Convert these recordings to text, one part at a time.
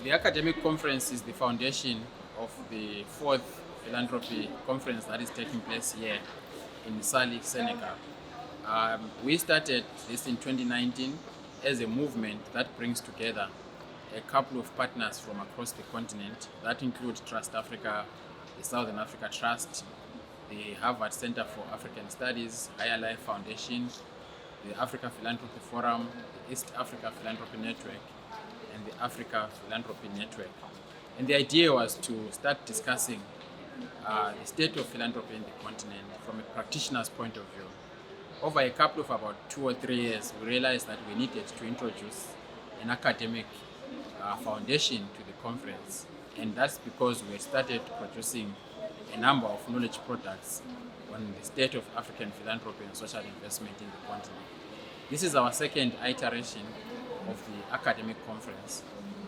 The academic conference is the foundation of the fourth philanthropy conference that is taking place here in Senegal. We started this in 2019 as a movement that brings together a couple of partners from across the continent that include Trust Africa, the Southern Africa Trust, the Harvard Center for African Studies, Higher Life Foundation, the African Philanthropy Forum, the East Africa Philanthropy Network, and the Africa Philanthropy Network. And the idea was to start discussing the state of philanthropy in the continent from a practitioner's point of view. Over a couple of about 2 or 3 years, we realized that we needed to introduce an academic foundation to the conference. And that's because we started producing a number of knowledge products on the state of African philanthropy and social investment in the continent. This is our second iteration of the academic conference,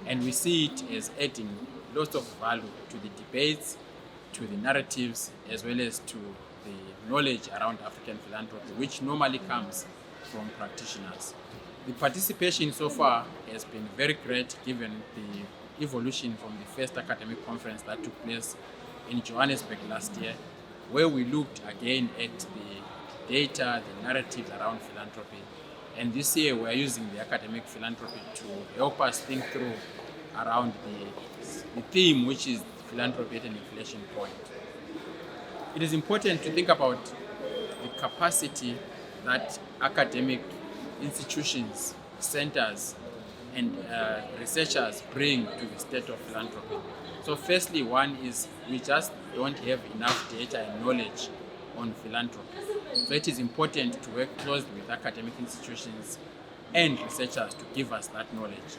and we see it as adding lots of value to the debates, to the narratives, as well as to the knowledge around African philanthropy, which normally comes from practitioners. The participation so far has been very great given the evolution from the first academic conference that took place in Johannesburg last year, where we looked again at the data, the narratives around philanthropy. And this year we are using the academic philanthropy to help us think through around the theme, which is philanthropy at an inflection point. It is important to think about the capacity that academic institutions, centers, and researchers bring to the state of philanthropy. So firstly, one is we just don't have enough data and knowledge on philanthropy. So it is important to work closely with academic institutions and researchers to give us that knowledge.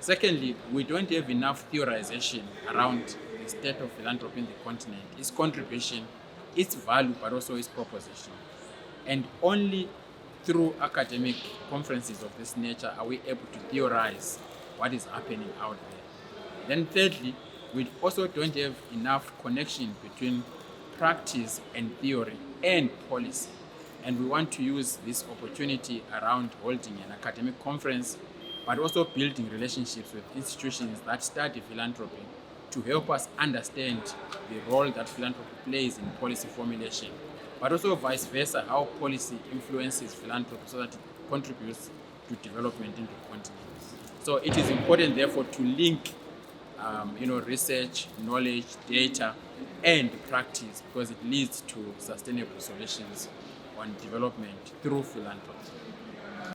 Secondly, we don't have enough theorization around the state of philanthropy in the continent, its contribution, its value, but also its proposition. And only through academic conferences of this nature are we able to theorize what is happening out there. Then thirdly, we also don't have enough connection between practice and theory and policy. And we want to use this opportunity around holding an academic conference, but also building relationships with institutions that study philanthropy to help us understand the role that philanthropy plays in policy formulation, but also vice versa, how policy influences philanthropy so that it contributes to development in the continent. So it is important, therefore, to link research, knowledge, data, and practice, because it leads to sustainable solutions on development through philanthropy.